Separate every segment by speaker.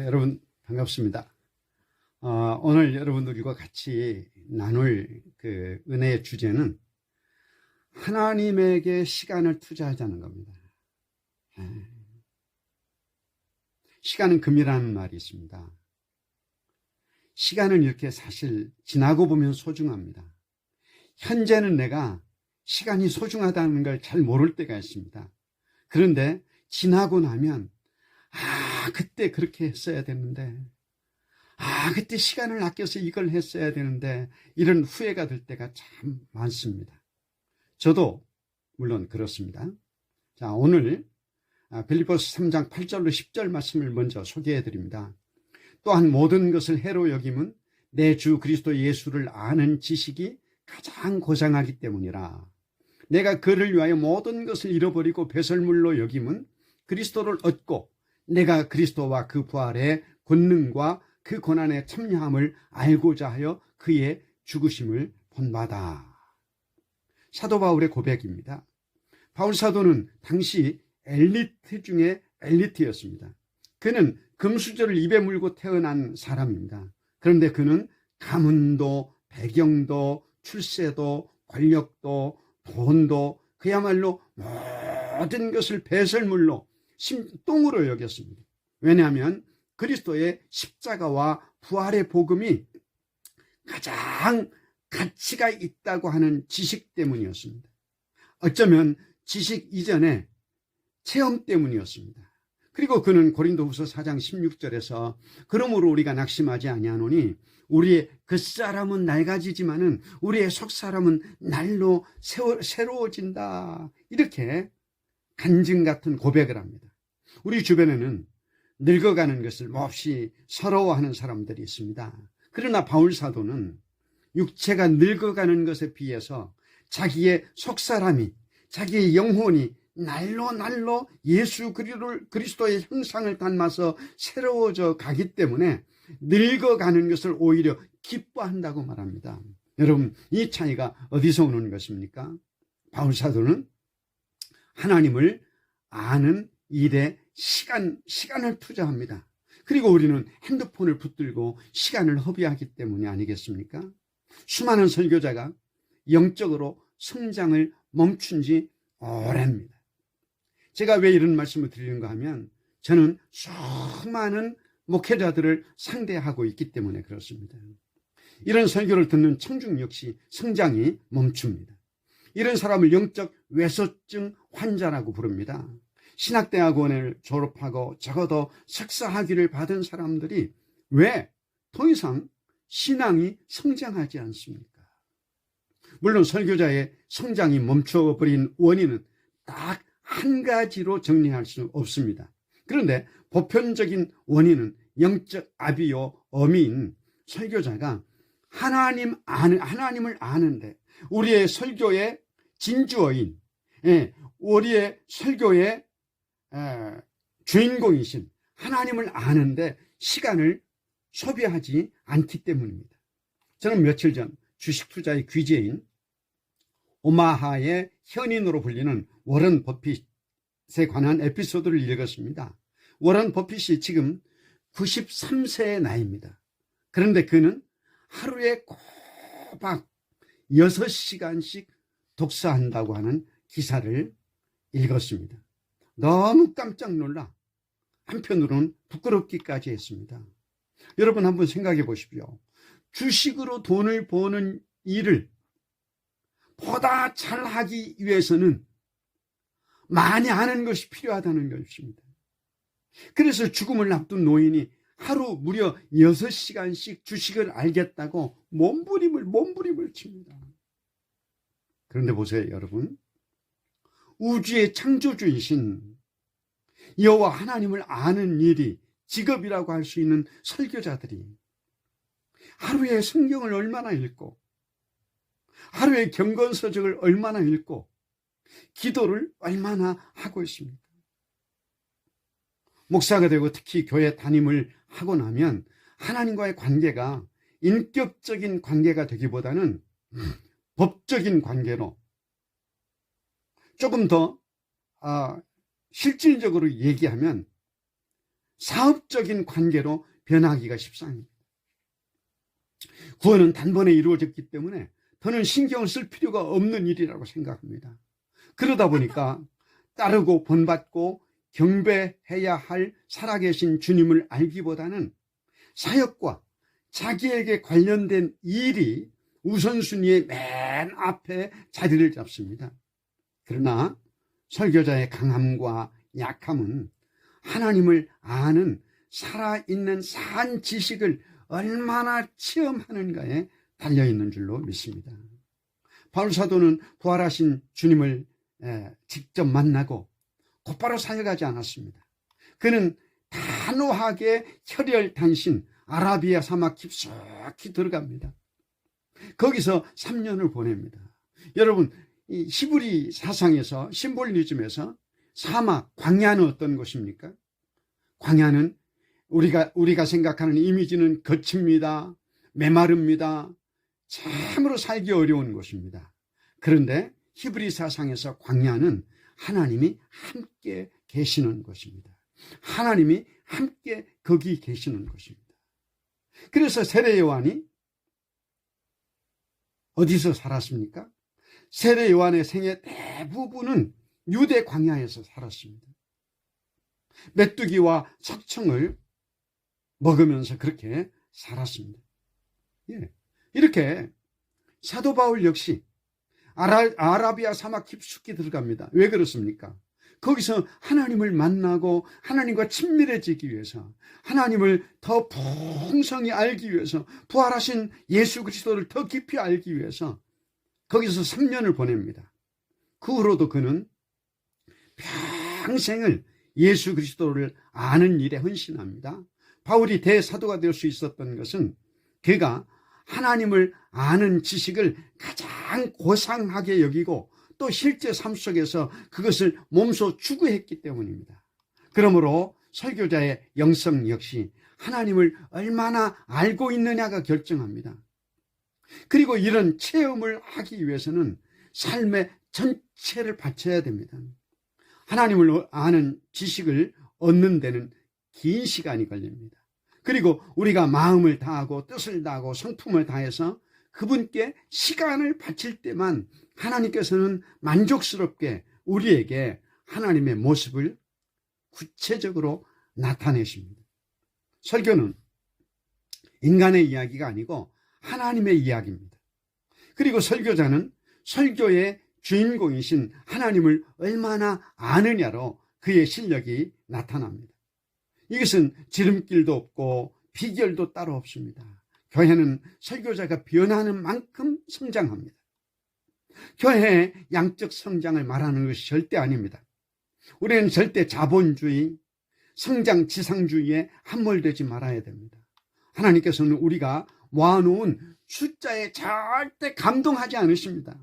Speaker 1: 여러분 반갑습니다. 오늘 여러분들과 같이 나눌 그 은혜의 주제는 하나님에게 시간을 투자하자는 겁니다. 시간은 금이라는 말이 있습니다. 시간은 이렇게 사실 지나고 보면 소중합니다. 현재는 내가 시간이 소중하다는 걸 잘 모를 때가 있습니다. 그런데 지나고 나면 그때 그렇게 했어야 되는데, 그때 시간을 아껴서 이걸 했어야 되는데, 이런 후회가 될 때가 참 많습니다. 저도 물론 그렇습니다. 자, 오늘 빌립보서 3장 8절로 10절 말씀을 먼저 소개해 드립니다. 또한 모든 것을 해로 여김은 내 주 그리스도 예수를 아는 지식이 가장 고상하기 때문이라. 내가 그를 위하여 모든 것을 잃어버리고 배설물로 여김은 그리스도를 얻고 내가 그리스도와 그 부활의 권능과 그 고난의 참여함을 알고자 하여 그의 죽으심을 본받아. 사도 바울의 고백입니다. 바울 사도는 당시 엘리트 중에 엘리트였습니다. 그는 금수저를 입에 물고 태어난 사람입니다. 그런데 그는 가문도 배경도 출세도 권력도 돈도 그야말로 모든 것을 배설물로 똥으로 여겼습니다. 왜냐하면 그리스도의 십자가와 부활의 복음이 가장 가치가 있다고 하는 지식 때문이었습니다. 어쩌면 지식 이전에 체험 때문이었습니다. 그리고 그는 고린도후서 4장 16절에서 그러므로 우리가 낙심하지 아니하노니 우리의 겉사람은 낡아지지만은 우리의 속사람은 날로 새로워진다. 이렇게 간증 같은 고백을 합니다. 우리 주변에는 늙어가는 것을 몹시 서러워하는 사람들이 있습니다. 그러나 바울 사도는 육체가 늙어가는 것에 비해서 자기의 속사람이, 자기의 영혼이 날로 예수 그리스도의 형상을 닮아서 새로워져 가기 때문에 늙어가는 것을 오히려 기뻐한다고 말합니다. 여러분, 이 차이가 어디서 오는 것입니까? 바울 사도는 하나님을 아는 일에 시간을 투자합니다. 그리고 우리는 핸드폰을 붙들고 시간을 허비하기 때문이 아니겠습니까? 수많은 설교자가 영적으로 성장을 멈춘 지 오래입니다. 제가 왜 이런 말씀을 드리는가 하면 저는 수많은 목회자들을 상대하고 있기 때문에 그렇습니다. 이런 설교를 듣는 청중 역시 성장이 멈춥니다. 이런 사람을 영적 외소증 환자라고 부릅니다. 신학대학원을 졸업하고 적어도 석사학위를 받은 사람들이 왜 더 이상 신앙이 성장하지 않습니까? 물론 설교자의 성장이 멈춰버린 원인은 딱 한 가지로 정리할 수 없습니다. 그런데 보편적인 원인은 영적 아비요 어미인 설교자가 하나님을 아는데 우리의 설교의 진주어인, 우리의 설교의 주인공이신 하나님을 아는데 시간을 소비하지 않기 때문입니다. 저는 며칠 전 주식 투자의 귀재인 오마하의 현인으로 불리는 워런 버핏에 관한 에피소드를 읽었습니다. 워런 버핏이 지금 93세의 나이입니다. 그런데 그는 하루에 꼬박 6시간씩 독서한다고 하는 기사를 읽었습니다. 너무 깜짝 놀라 한편으로는 부끄럽기까지 했습니다. 여러분 한번 생각해 보십시오. 주식으로 돈을 버는 일을 보다 잘하기 위해서는 많이 아는 것이 필요하다는 것입니다. 그래서 죽음을 앞둔 노인이 하루 무려 6시간씩 주식을 알겠다고 몸부림을 칩니다. 그런데 보세요, 여러분. 우주의 창조주이신 여호와 하나님을 아는 일이 직업이라고 할 수 있는 설교자들이 하루에 성경을 얼마나 읽고 하루에 경건서적을 얼마나 읽고 기도를 얼마나 하고 있습니까? 목사가 되고 특히 교회 담임을 하고 나면 하나님과의 관계가 인격적인 관계가 되기보다는 법적인 관계로 조금 더 실질적으로 얘기하면 사업적인 관계로 변하기가 십상입니다. 구원은 단번에 이루어졌기 때문에 더는 신경을 쓸 필요가 없는 일이라고 생각합니다. 그러다 보니까 따르고 본받고 경배해야 할 살아계신 주님을 알기보다는 사역과 자기에게 관련된 일이 우선순위의 맨 앞에 자리를 잡습니다. 그러나 설교자의 강함과 약함은 하나님을 아는 살아있는 산 지식을 얼마나 체험하는가에 달려있는 줄로 믿습니다. 바울 사도는 부활하신 주님을 직접 만나고 곧바로 사역하지 않았습니다. 그는 단호하게 혈혈단신 아라비아 사막 깊숙이 들어갑니다. 거기서 3년을 보냅니다. 여러분, 이 히브리 사상에서, 심볼리즘에서 사막, 광야는 어떤 곳입니까? 광야는 우리가 생각하는 이미지는 거칩니다. 메마릅니다. 참으로 살기 어려운 곳입니다. 그런데 히브리 사상에서 광야는 하나님이 함께 계시는 곳입니다. 하나님이 함께 거기 계시는 곳입니다. 그래서 세례 요한이 어디서 살았습니까? 세례 요한의 생애 대부분은 유대 광야에서 살았습니다. 메뚜기와 석청을 먹으면서 그렇게 살았습니다. 예. 이렇게 사도 바울 역시 아라비아 사막 깊숙이 들어갑니다. 왜 그렇습니까? 거기서 하나님을 만나고 하나님과 친밀해지기 위해서, 하나님을 더 풍성히 알기 위해서, 부활하신 예수 그리스도를 더 깊이 알기 위해서 거기서 3년을 보냅니다. 그 후로도 그는 평생을 예수 그리스도를 아는 일에 헌신합니다. 바울이 대사도가 될 수 있었던 것은 그가 하나님을 아는 지식을 가장 고상하게 여기고 또 실제 삶 속에서 그것을 몸소 추구했기 때문입니다. 그러므로 설교자의 영성 역시 하나님을 얼마나 알고 있느냐가 결정합니다. 그리고 이런 체험을 하기 위해서는 삶의 전체를 바쳐야 됩니다. 하나님을 아는 지식을 얻는 데는 긴 시간이 걸립니다. 그리고 우리가 마음을 다하고 뜻을 다하고 성품을 다해서 그분께 시간을 바칠 때만 하나님께서는 만족스럽게 우리에게 하나님의 모습을 구체적으로 나타내십니다. 설교는 인간의 이야기가 아니고 하나님의 이야기입니다. 그리고 설교자는 설교의 주인공이신 하나님을 얼마나 아느냐로 그의 실력이 나타납니다. 이것은 지름길도 없고 비결도 따로 없습니다. 교회는 설교자가 변하는 만큼 성장합니다. 교회의 양적 성장을 말하는 것이 절대 아닙니다. 우리는 절대 자본주의, 성장 지상주의에 함몰되지 말아야 됩니다. 하나님께서는 우리가 모아놓은 숫자에 절대 감동하지 않으십니다.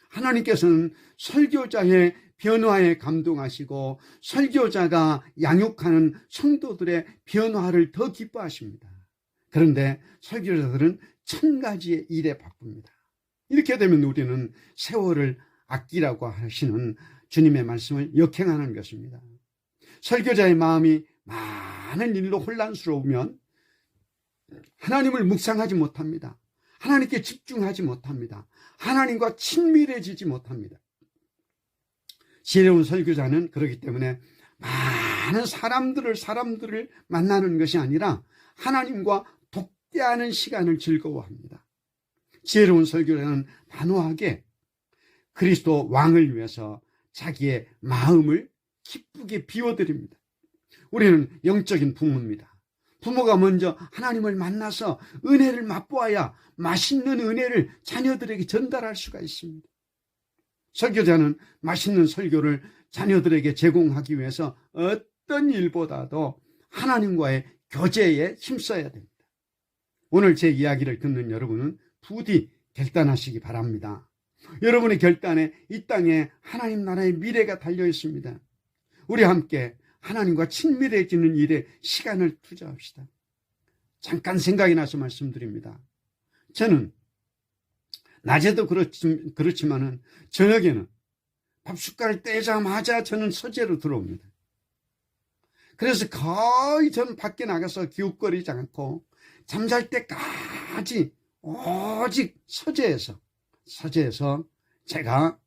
Speaker 1: 하나님께서는 설교자의 변화에 감동하시고 설교자가 양육하는 성도들의 변화를 더 기뻐하십니다. 그런데 설교자들은 1000가지의 일에 바쁩니다. 이렇게 되면 우리는 세월을 아끼라고 하시는 주님의 말씀을 역행하는 것입니다. 설교자의 마음이 많은 일로 혼란스러우면 하나님을 묵상하지 못합니다. 하나님께 집중하지 못합니다. 하나님과 친밀해지지 못합니다. 지혜로운 설교자는 그렇기 때문에 많은 사람들을 만나는 것이 아니라 하나님과 독대하는 시간을 즐거워합니다. 지혜로운 설교자는 단호하게 그리스도 왕을 위해서 자기의 마음을 기쁘게 비워드립니다. 우리는 영적인 부모입니다. 부모가 먼저 하나님을 만나서 은혜를 맛보아야 맛있는 은혜를 자녀들에게 전달할 수가 있습니다. 설교자는 맛있는 설교를 자녀들에게 제공하기 위해서 어떤 일보다도 하나님과의 교제에 힘써야 됩니다. 오늘 제 이야기를 듣는 여러분은 부디 결단하시기 바랍니다. 여러분의 결단에 이 땅에 하나님 나라의 미래가 달려 있습니다. 우리 함께 하나님과 친밀해지는 일에 시간을 투자합시다. 잠깐 생각이 나서 말씀드립니다. 저는 낮에도 그렇지만은 저녁에는 밥숟갈 떼자마자 저는 서재로 들어옵니다. 그래서 거의 전 밖에 나가서 기웃거리지 않고 잠잘 때까지 오직 서재에서 제가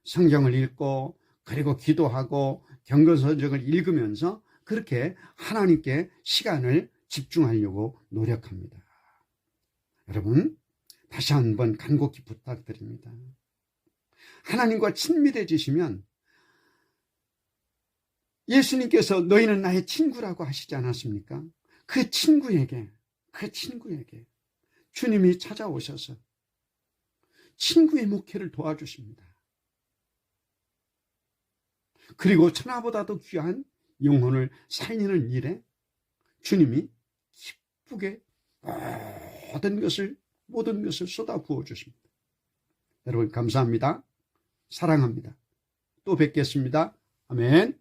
Speaker 1: 성경을 읽고 그리고 기도하고 경건서적을 읽으면서 그렇게 하나님께 시간을 집중하려고 노력합니다. 여러분, 다시 한번 간곡히 부탁드립니다. 하나님과 친밀해지시면 예수님께서 너희는 나의 친구라고 하시지 않았습니까? 그 친구에게 주님이 찾아오셔서 친구의 목회를 도와주십니다. 그리고 천하보다도 귀한 영혼을 살리는 일에 주님이 기쁘게 모든 것을 쏟아 부어 주십니다. 여러분 감사합니다. 사랑합니다. 또 뵙겠습니다. 아멘.